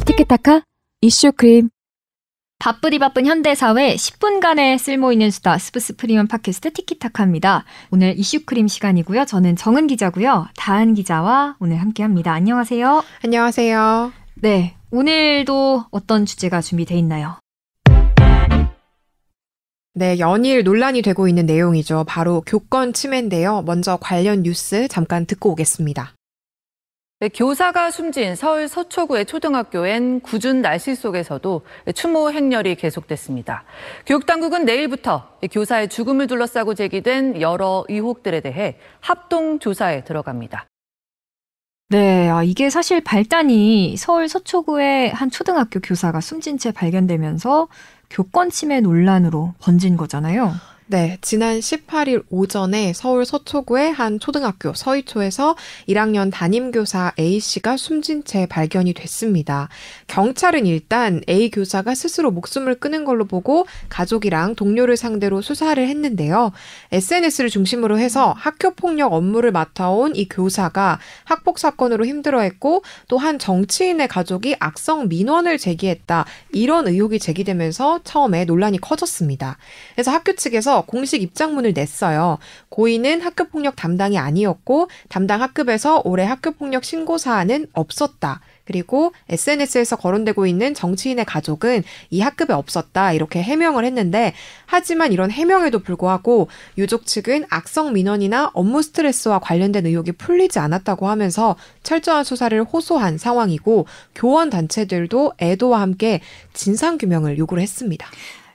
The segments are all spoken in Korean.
티키타카 이슈 크림. 바쁘디 바쁜 현대사회 10분간의 쓸모있는 수다 스브스 프리미엄 팟캐스트 티키타카입니다. 오늘 이슈 크림 시간이고요. 저는 정은 기자고요. 다은 기자와 오늘 함께합니다. 안녕하세요. 안녕하세요. 네, 오늘도 어떤 주제가 준비돼 있나요? 네, 연일 논란이 되고 있는 내용이죠. 바로 교권 침해인데요. 먼저 관련 뉴스 잠깐 듣고 오겠습니다. 네, 교사가 숨진 서울 서초구의 초등학교엔 궂은 날씨 속에서도 추모 행렬이 계속됐습니다. 교육당국은 내일부터 교사의 죽음을 둘러싸고 제기된 여러 의혹들에 대해 합동 조사에 들어갑니다. 네, 이게 사실 발단이 서울 서초구의 한 초등학교 교사가 숨진 채 발견되면서 교권 침해 논란으로 번진 거잖아요. 네, 지난 18일 오전에 서울 서초구의 한 초등학교 서희초에서 1학년 담임교사 A씨가 숨진 채 발견이 됐습니다. 경찰은 일단 A 교사가 스스로 목숨을 끊은 걸로 보고 가족이랑 동료를 상대로 수사를 했는데요. SNS를 중심으로 해서 학교폭력 업무를 맡아온 이 교사가 학폭 사건으로 힘들어했고 또 한 정치인의 가족이 악성 민원을 제기했다. 이런 의혹이 제기되면서 처음에 논란이 커졌습니다. 그래서 학교 측에서 공식 입장문을 냈어요. 고인은 학교폭력 담당이 아니었고 담당 학급에서 올해 학교폭력 신고 사안은 없었다. 그리고 SNS에서 거론되고 있는 정치인의 가족은 이 학급에 없었다. 이렇게 해명을 했는데 하지만 이런 해명에도 불구하고 유족 측은 악성 민원이나 업무 스트레스와 관련된 의혹이 풀리지 않았다고 하면서 철저한 수사를 호소한 상황이고 교원 단체들도 애도와 함께 진상규명을 요구를 했습니다.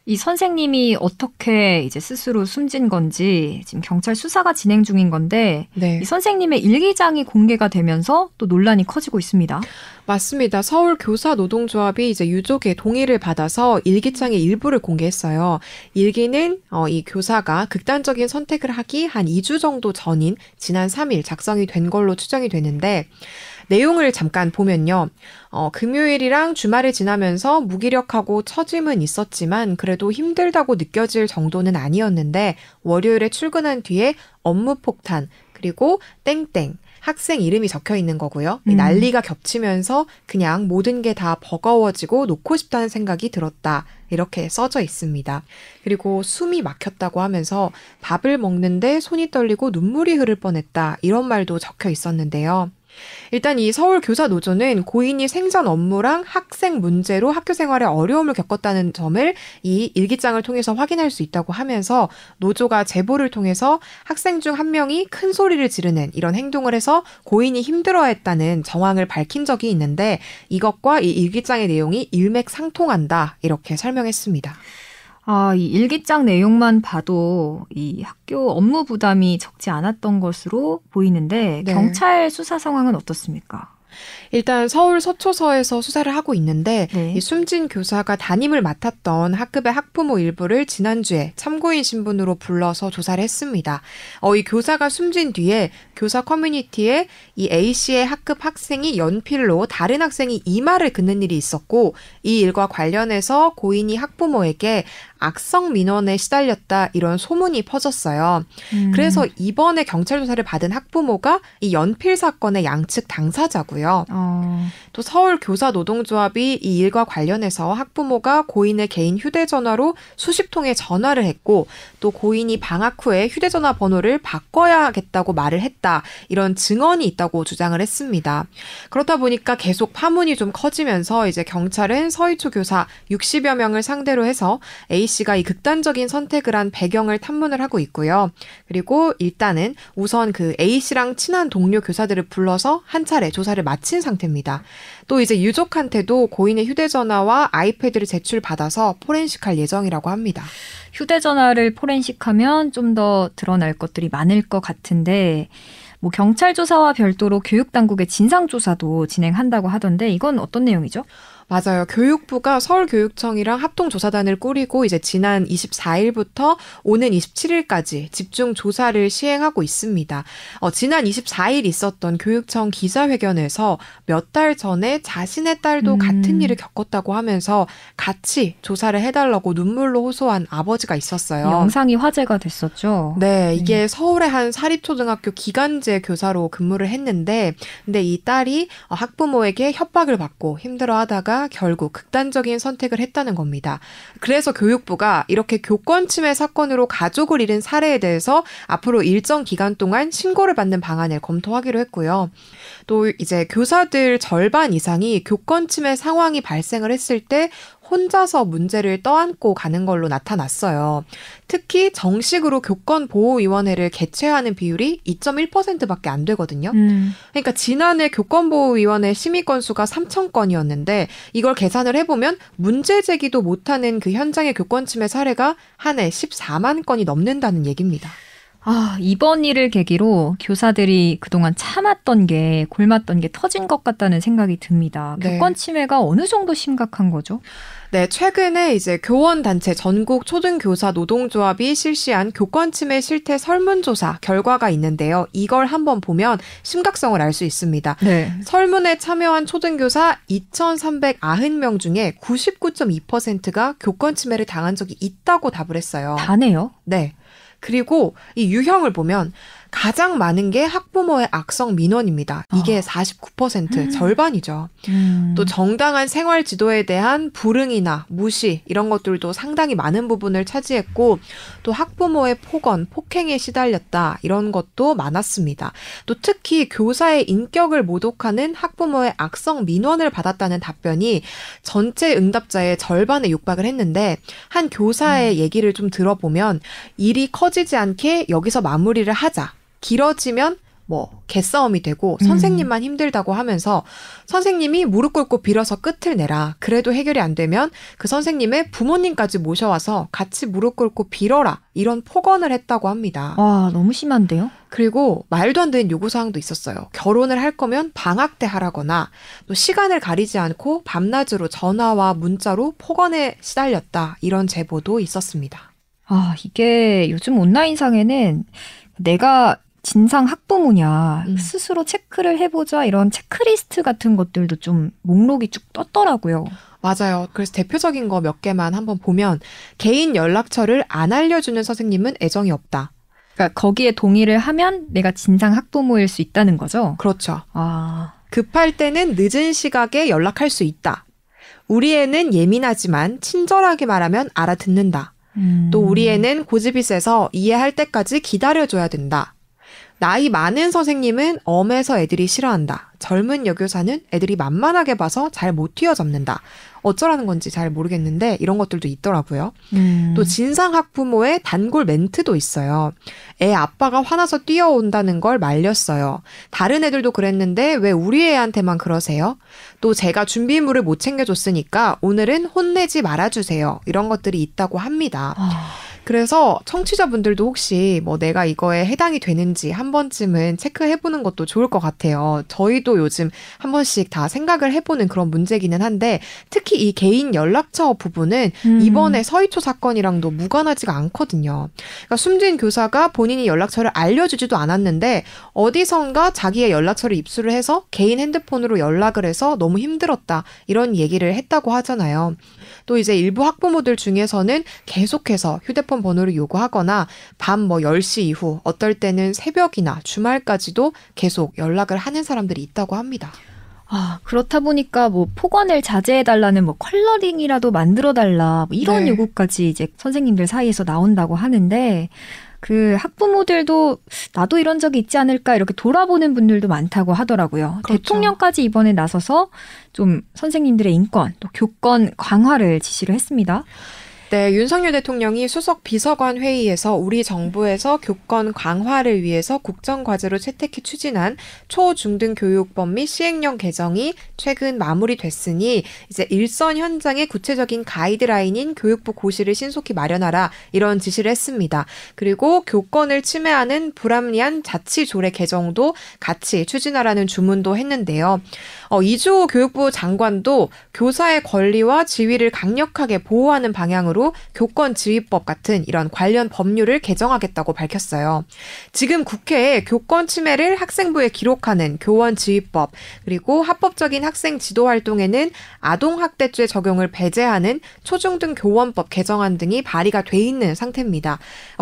이 선생님이 어떻게 이제 스스로 숨진 건지 지금 경찰 수사가 진행 중인 건데 네. 이 선생님의 일기장이 공개가 되면서 또 논란이 커지고 있습니다. 맞습니다. 서울 교사 노동조합이 이제 유족의 동의를 받아서 일기장의 일부를 공개했어요. 일기는 이 교사가 극단적인 선택을 하기 한 2주 정도 전인 지난 3일 작성이 된 걸로 추정이 되는데 내용을 잠깐 보면요. 금요일이랑 주말을 지나면서 무기력하고 처짐은 있었지만 그래도 힘들다고 느껴질 정도는 아니었는데 월요일에 출근한 뒤에 업무 폭탄 그리고 땡땡 학생 이름이 적혀 있는 거고요. 난리가 겹치면서 그냥 모든 게 다 버거워지고 놓고 싶다는 생각이 들었다. 이렇게 써져 있습니다. 그리고 숨이 막혔다고 하면서 밥을 먹는데 손이 떨리고 눈물이 흐를 뻔했다. 이런 말도 적혀 있었는데요. 일단 이 서울교사노조는 고인이 생전 업무랑 학생 문제로 학교 생활에 어려움을 겪었다는 점을 이 일기장을 통해서 확인할 수 있다고 하면서 노조가 제보를 통해서 학생 중 한 명이 큰 소리를 지르는 이런 행동을 해서 고인이 힘들어했다는 정황을 밝힌 적이 있는데 이것과 이 일기장의 내용이 일맥상통한다 이렇게 설명했습니다. 이 일기장 내용만 봐도 이 학교 업무 부담이 적지 않았던 것으로 보이는데 네. 경찰 수사 상황은 어떻습니까? 일단 서울 서초서에서 수사를 하고 있는데 네. 이 숨진 교사가 담임을 맡았던 학급의 학부모 일부를 지난주에 참고인 신분으로 불러서 조사를 했습니다. 이 교사가 숨진 뒤에 교사 커뮤니티에 이 A씨의 학급 학생이 연필로 다른 학생이 이마를 긋는 일이 있었고 이 일과 관련해서 고인이 학부모에게 악성 민원에 시달렸다 이런 소문이 퍼졌어요. 그래서 이번에 경찰 조사를 받은 학부모가 이 연필 사건의 양측 당사자고요. 또 서울 교사 노동조합이 이 일과 관련해서 학부모가 고인의 개인 휴대전화로 수십 통의 전화를 했고 또 고인이 방학 후에 휴대전화 번호를 바꿔야겠다고 말을 했다. 이런 증언이 있다고 주장을 했습니다. 그렇다 보니까 계속 파문이 좀 커지면서 이제 경찰은 서희초 교사 60여 명을 상대로 해서 A씨가 이 극단적인 선택을 한 배경을 탐문을 하고 있고요. 그리고 일단은 우선 그 A씨랑 친한 동료 교사들을 불러서 한 차례 조사를 마친 상태입니다. 또 이제 유족한테도 고인의 휴대전화와 아이패드를 제출받아서 포렌식할 예정이라고 합니다. 휴대전화를 포렌식하면 좀 더 드러날 것들이 많을 것 같은데 뭐 경찰 조사와 별도로 교육당국의 진상조사도 진행한다고 하던데 이건 어떤 내용이죠? 맞아요. 교육부가 서울교육청이랑 합동조사단을 꾸리고 이제 지난 24일부터 오는 27일까지 집중 조사를 시행하고 있습니다. 지난 24일 있었던 교육청 기자회견에서 몇 달 전에 자신의 딸도 같은 일을 겪었다고 하면서 같이 조사를 해달라고 눈물로 호소한 아버지가 있었어요. 영상이 화제가 됐었죠. 네, 이게 서울의 한 사립초등학교 기간제 교사로 근무를 했는데 근데 이 딸이 학부모에게 협박을 받고 힘들어하다가 결국 극단적인 선택을 했다는 겁니다. 그래서 교육부가 이렇게 교권 침해 사건으로 가족을 잃은 사례에 대해서 앞으로 일정 기간 동안 신고를 받는 방안을 검토하기로 했고요. 또 이제 교사들 절반 이상이 교권 침해 상황이 발생을 했을 때 혼자서 문제를 떠안고 가는 걸로 나타났어요. 특히 정식으로 교권보호위원회를 개최하는 비율이 2.1%밖에 안 되거든요. 그러니까 지난해 교권보호위원회 심의 건수가 3,000건이었는데 이걸 계산을 해보면 문제 제기도 못하는 그 현장의 교권 침해 사례가 한 해 14만 건이 넘는다는 얘기입니다. 이번 일을 계기로 교사들이 그동안 참았던 게, 골랐던 게 터진 것 같다는 생각이 듭니다. 네. 교권 침해가 어느 정도 심각한 거죠? 네, 최근에 이제 교원단체 전국 초등교사 노동조합이 실시한 교권 침해 실태 설문조사 결과가 있는데요. 이걸 한번 보면 심각성을 알 수 있습니다. 네. 설문에 참여한 초등교사 2,390명 중에 99.2%가 교권 침해를 당한 적이 있다고 답을 했어요. 다네요. 네. 그리고 이 유형을 보면 가장 많은 게 학부모의 악성 민원입니다. 이게 49%, 절반이죠. 또 정당한 생활 지도에 대한 불응이나 무시 이런 것들도 상당히 많은 부분을 차지했고 또 학부모의 폭언, 폭행에 시달렸다 이런 것도 많았습니다. 또 특히 교사의 인격을 모독하는 학부모의 악성 민원을 받았다는 답변이 전체 응답자의 절반에 육박을 했는데 한 교사의 얘기를 좀 들어보면 일이 커지지 않게 여기서 마무리를 하자. 길어지면 개싸움이 되고 선생님만 힘들다고 하면서 선생님이 무릎 꿇고 빌어서 끝을 내라. 그래도 해결이 안 되면 그 선생님의 부모님까지 모셔와서 같이 무릎 꿇고 빌어라. 이런 폭언을 했다고 합니다. 와, 너무 심한데요? 그리고 말도 안 되는 요구사항도 있었어요. 결혼을 할 거면 방학 때 하라거나 또 시간을 가리지 않고 밤낮으로 전화와 문자로 폭언에 시달렸다. 이런 제보도 있었습니다. 이게 요즘 온라인상에는 내가 진상 학부모냐 스스로 체크를 해보자 이런 체크리스트 같은 것들도 좀 목록이 쭉 떴더라고요. 맞아요. 그래서 대표적인 거 몇 개만 한번 보면 개인 연락처를 안 알려주는 선생님은 애정이 없다. 그러니까 거기에 동의를 하면 내가 진상 학부모일 수 있다는 거죠? 그렇죠. 급할 때는 늦은 시각에 연락할 수 있다. 우리 애는 예민하지만 친절하게 말하면 알아듣는다. 또 우리 애는 고집이 세서 이해할 때까지 기다려줘야 된다. 나이 많은 선생님은 엄해서 애들이 싫어한다. 젊은 여교사는 애들이 만만하게 봐서 잘 못 휘어잡는다. 어쩌라는 건지 잘 모르겠는데 이런 것들도 있더라고요. 또 진상 학부모의 단골 멘트도 있어요. 애 아빠가 화나서 뛰어온다는 걸 말렸어요. 다른 애들도 그랬는데 왜 우리 애한테만 그러세요? 또 제가 준비물을 못 챙겨줬으니까 오늘은 혼내지 말아주세요. 이런 것들이 있다고 합니다. 그래서 청취자분들도 혹시 내가 이거에 해당이 되는지 한 번쯤은 체크해보는 것도 좋을 것 같아요. 저희도 요즘 한 번씩 다 생각을 해보는 그런 문제기는 한데 특히 이 개인 연락처 부분은 이번에 서희초 사건이랑도 무관하지가 않거든요. 그러니까 숨진 교사가 본인이 연락처를 알려주지도 않았는데 어디선가 자기의 연락처를 입수를 해서 개인 핸드폰으로 연락을 해서 너무 힘들었다 이런 얘기를 했다고 하잖아요. 또 이제 일부 학부모들 중에서는 계속해서 휴대폰 번호를 요구하거나 밤 10시 이후 어떨 때는 새벽이나 주말까지도 계속 연락을 하는 사람들이 있다고 합니다. 그렇다 보니까 폭언을 자제해달라는 컬러링이라도 만들어달라 이런 네. 요구까지 이제 선생님들 사이에서 나온다고 하는데 그 학부모들도 나도 이런 적이 있지 않을까 이렇게 돌아보는 분들도 많다고 하더라고요. 그렇죠. 대통령까지 이번에 나서서 좀 선생님들의 인권 또 교권 강화를 지시를 했습니다. 네, 윤석열 대통령이 수석 비서관 회의에서 우리 정부에서 교권 강화를 위해서 국정과제로 채택해 추진한 초중등교육법 및 시행령 개정이 최근 마무리됐으니 이제 일선 현장의 구체적인 가이드라인인 교육부 고시를 신속히 마련하라 이런 지시를 했습니다. 그리고 교권을 침해하는 불합리한 자치조례 개정도 같이 추진하라는 주문도 했는데요. 이주호 교육부 장관도 교사의 권리와 지위를 강력하게 보호하는 방향으로 교권지휘법 같은 이런 관련 법률을 개정하겠다고 밝혔어요. 지금 국회에 교권 침해를 학생부에 기록하는 교원지휘법, 그리고 합법적인 학생 지도 활동에는 아동학대죄 적용을 배제하는 초중등 교원법 개정안 등이 발의가 돼 있는 상태입니다.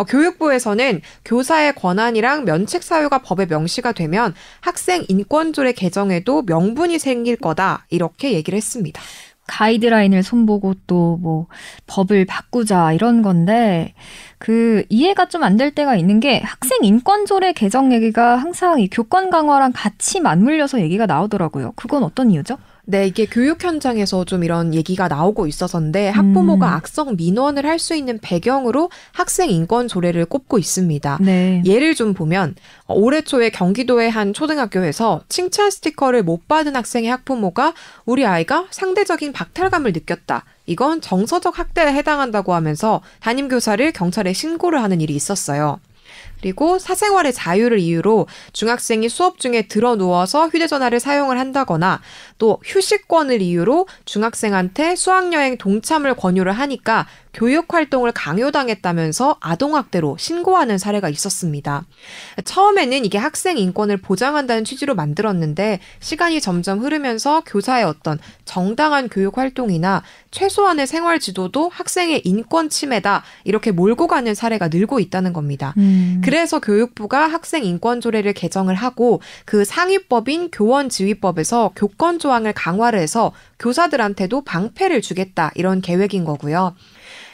교육부에서는 교사의 권한이랑 면책 사유가 법에 명시가 되면 학생 인권조례 개정에도 명분이 생길 거다 이렇게 얘기를 했습니다. 가이드라인을 손보고 또 뭐 법을 바꾸자 이런 건데 그 이해가 좀 안 될 때가 있는 게 학생 인권조례 개정 얘기가 항상 이 교권 강화랑 같이 맞물려서 얘기가 나오더라고요. 그건 어떤 이유죠? 네, 이게 교육 현장에서 좀 이런 얘기가 나오고 있어서인데 학부모가 악성 민원을 할 수 있는 배경으로 학생 인권 조례를 꼽고 있습니다. 네. 예를 좀 보면 올해 초에 경기도의 한 초등학교에서 칭찬 스티커를 못 받은 학생의 학부모가 우리 아이가 상대적인 박탈감을 느꼈다. 이건 정서적 학대에 해당한다고 하면서 담임교사를 경찰에 신고를 하는 일이 있었어요. 그리고 사생활의 자유를 이유로 중학생이 수업 중에 드러 누워서 휴대전화를 사용을 한다거나 또 휴식권을 이유로 중학생한테 수학여행 동참을 권유를 하니까 교육활동을 강요당했다면서 아동학대로 신고하는 사례가 있었습니다. 처음에는 이게 학생 인권을 보장한다는 취지로 만들었는데 시간이 점점 흐르면서 교사의 어떤 정당한 교육활동이나 최소한의 생활 지도도 학생의 인권 침해다 이렇게 몰고 가는 사례가 늘고 있다는 겁니다. 그래서 교육부가 학생 인권 조례를 개정을 하고 그 상위법인 교원지휘법에서 교권 조항을 강화를 해서 교사들한테도 방패를 주겠다 이런 계획인 거고요.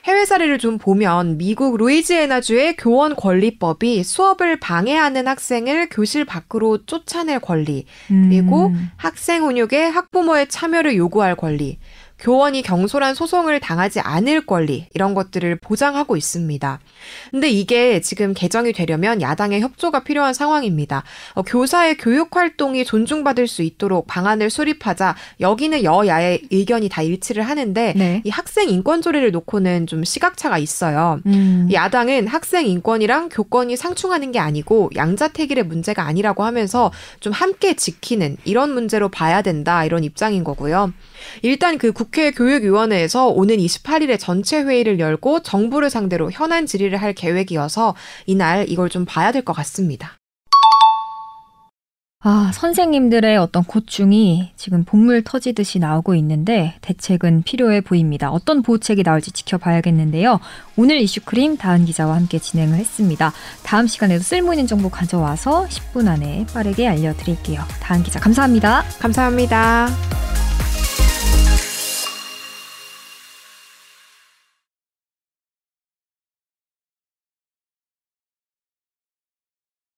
해외 사례를 좀 보면 미국 루이지애나주의 교원 권리법이 수업을 방해하는 학생을 교실 밖으로 쫓아낼 권리, 그리고 학생 훈육에 학부모의 참여를 요구할 권리, 교원이 경솔한 소송을 당하지 않을 권리 이런 것들을 보장하고 있습니다. 근데 이게 지금 개정이 되려면 야당의 협조가 필요한 상황입니다. 교사의 교육활동이 존중받을 수 있도록 방안을 수립하자 여기는 여야의 의견이 다 일치를 하는데 네. 이 학생 인권 조례를 놓고는 좀 시각차가 있어요. 야당은 학생 인권이랑 교권이 상충하는 게 아니고 양자택일의 문제가 아니라고 하면서 좀 함께 지키는 이런 문제로 봐야 된다 이런 입장인 거고요. 일단 그 국회 교육위원회에서 오는 28일에 전체 회의를 열고 정부를 상대로 현안 질의를 할 계획이어서 이날 이걸 좀 봐야 될 것 같습니다. 선생님들의 어떤 고충이 지금 본물 터지듯이 나오고 있는데 대책은 필요해 보입니다. 어떤 보호책이 나올지 지켜봐야겠는데요. 오늘 이슈크림 다은 기자와 함께 진행을 했습니다. 다음 시간에도 쓸모있는 정보 가져와서 10분 안에 빠르게 알려드릴게요. 다은 기자 감사합니다. 감사합니다.